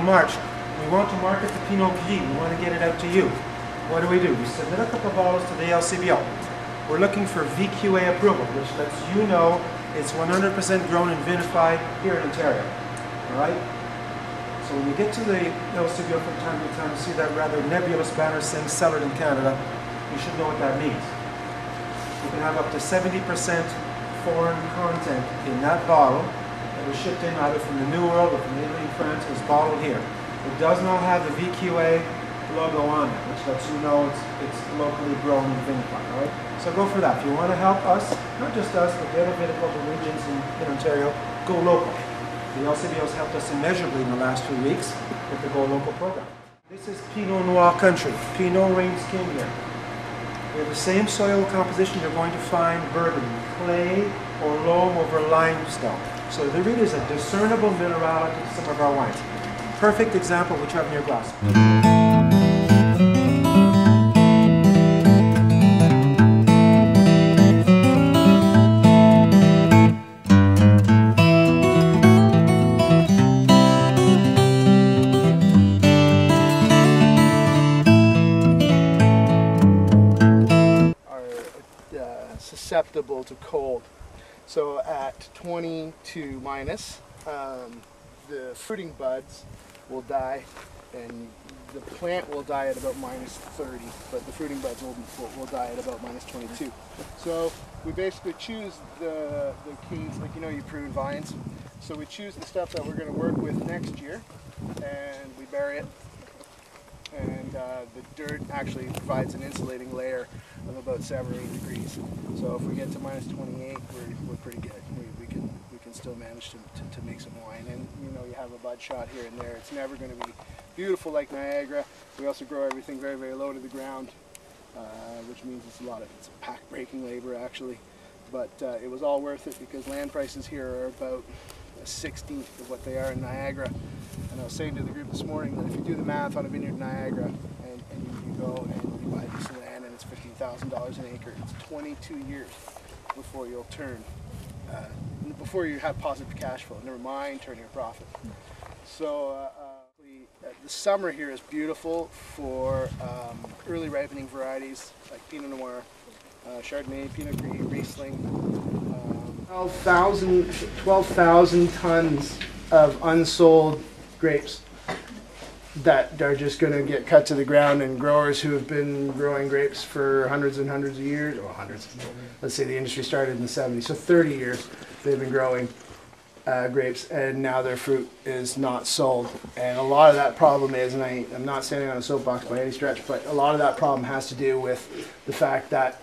March. We want to market the Pinot Gris. We want to get it out to you. What do? We submit a couple of bottles to the LCBO. We're looking for VQA approval, which lets you know it's 100% grown and vinified here in Ontario. All right? So when you get to the LCBO from time to time, you see that rather nebulous banner saying cellared in Canada, you should know what that means. You can have up to 70% foreign content in that bottle that was shipped in either from the New World or from Italy, France. It was bottled here. It does not have the VQA logo on it, which lets you know it's locally grown and vinified. All right? So go for that. If you want to help us, not just us, but the other viticultural regions in Ontario, go local. The LCBO has helped us immeasurably in the last 3 weeks with the Go Local program. This is Pinot Noir country. Pinot reigns king here. We have the same soil composition you're going to find Burgundy, clay or loam over limestone. So there really is a discernible minerality to some of our wines. Perfect example which you have in your glass. Susceptible to cold. So at 22 minus, the fruiting buds will die and the plant will die at about minus 30, but the fruiting buds will die at about minus 22. So we basically choose the canes, like you prune vines. So we choose the stuff that we're going to work with next year and we bury it. And the dirt actually provides an insulating layer of about 7 or 8 degrees. So if we get to minus 28, we're pretty good. We can still manage to make some wine. And you have a bud shot here and there. It's never going to be beautiful like Niagara. We also grow everything very, very low to the ground, which means it's a pack-breaking labor actually. But it was all worth it because land prices here are about a 16th of what they are in Niagara. And I was saying to the group this morning that if you do the math on a vineyard in Niagara and you go and you buy this land and it's $15,000 an acre, it's 22 years before you'll turn, before you have positive cash flow, never mind turning a profit. So the summer here is beautiful for early ripening varieties like Pinot Noir, Chardonnay, Pinot Gris, Riesling. 12,000 tons of unsold grapes that are just going to get cut to the ground, and growers who have been growing grapes for hundreds and hundreds of years, or hundreds, let's say the industry started in the 70s, so 30 years they've been growing grapes, and now their fruit is not sold. And a lot of that problem is, and I'm not standing on a soapbox by any stretch, but a lot of that problem has to do with the fact that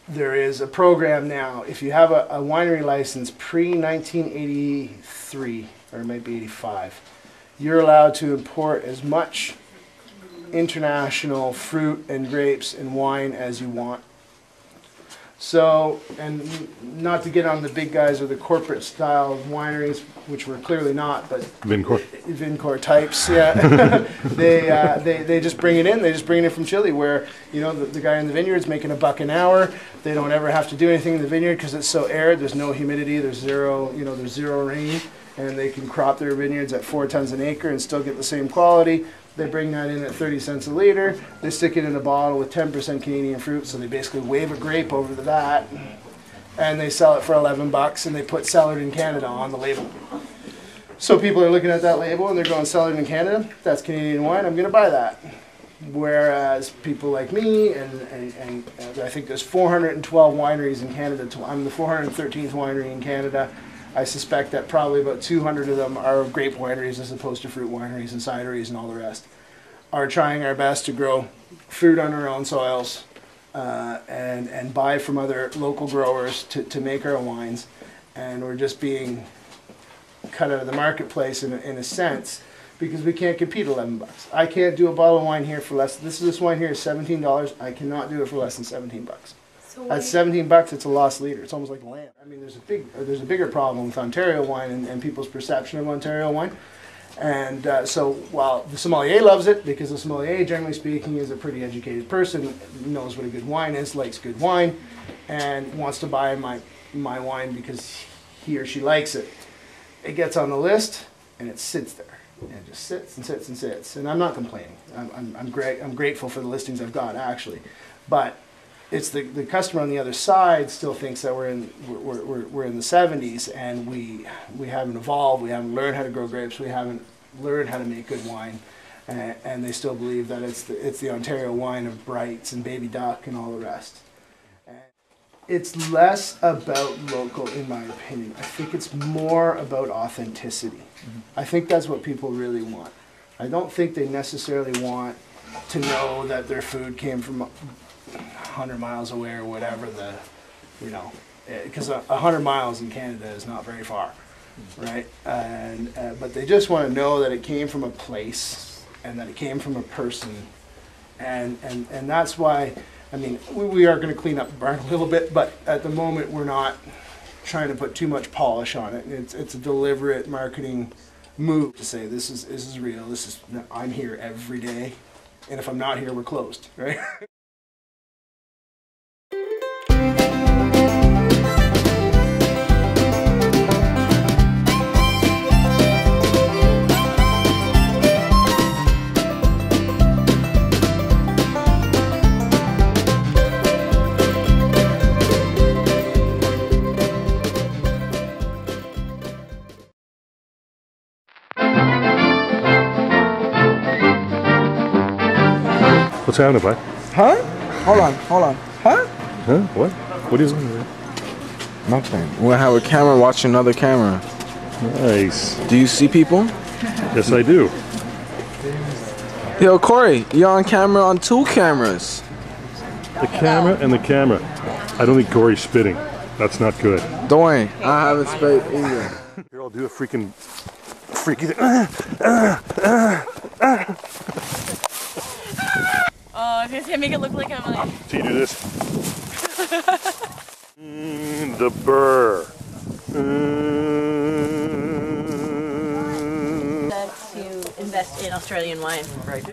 there is a program now. If you have a winery license pre-1983, or it might be 85, you're allowed to import as much international fruit and grapes and wine as you want. So, and not to get on the big guys or the corporate style wineries, which we're clearly not, but Vincor types, yeah. they just bring it in. They just bring it in from Chile, where the guy in the vineyard's making $1 an hour. They don't ever have to do anything in the vineyard because it's so arid. There's no humidity. There's zero rain, and they can crop their vineyards at 4 tons an acre and still get the same quality. They bring that in at 30 cents a liter. They stick it in a bottle with 10% Canadian fruit, so they basically wave a grape over the vat, and they sell it for $11, and they put cellared in Canada on the label. So people are looking at that label and they're going, cellared in Canada, that's Canadian wine, I'm going to buy that. Whereas people like me, and I think there's 412 wineries in Canada. I'm the 413th winery in Canada. I suspect that probably about 200 of them are grape wineries as opposed to fruit wineries and cideries and all the rest. Are trying our best to grow fruit on our own soils and buy from other local growers to make our wines. And we're just being cut out of the marketplace in a sense because we can't compete $11. I can't do a bottle of wine here for less. This wine here is $17. I cannot do it for less than $17. So at $17, it's a lost leader. It's almost like lamb. I mean, there's a bigger problem with Ontario wine and people's perception of Ontario wine. And so while the sommelier loves it, because the sommelier, generally speaking, is a pretty educated person, knows what a good wine is, likes good wine, and wants to buy my wine because he or she likes it. It gets on the list, and it sits there. and just sits and sits and sits. And I'm not complaining. I'm grateful for the listings I've got, actually. But it's the customer on the other side still thinks that we're in the 70s, and we haven't evolved. We haven't learned how to grow grapes. We haven't learned how to make good wine, and they still believe that it's the Ontario wine of Brights and Baby Duck and all the rest. And it's less about local, in my opinion. I think it's more about authenticity. I think that's what people really want. I don't think they necessarily want to know that their food came from 100 miles away or whatever, because 100 miles in Canada is not very far, right? And but they just want to know that it came from a place and that it came from a person, and that's why, I mean, we are going to clean up the barn a little bit, but at the moment we're not trying to put too much polish on it. It's a deliberate marketing move to say this is real. I'm here every day, and if I'm not here, we're closed, right? What's happening, bud? Huh? Hold on. Huh? Huh? What? What is it? Nothing. We'll have a camera watching another camera. Nice. Do you see people? Yes, I do. Yo, Corey, you're on camera on 2 cameras. The camera and the camera. I don't think Corey's spitting. That's not good. Don't worry, I haven't spit either. Here, I'll do a freaky Oh, I was gonna say make it look like I'm like. So you do this. The burr. To invest in Australian wine. I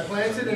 planted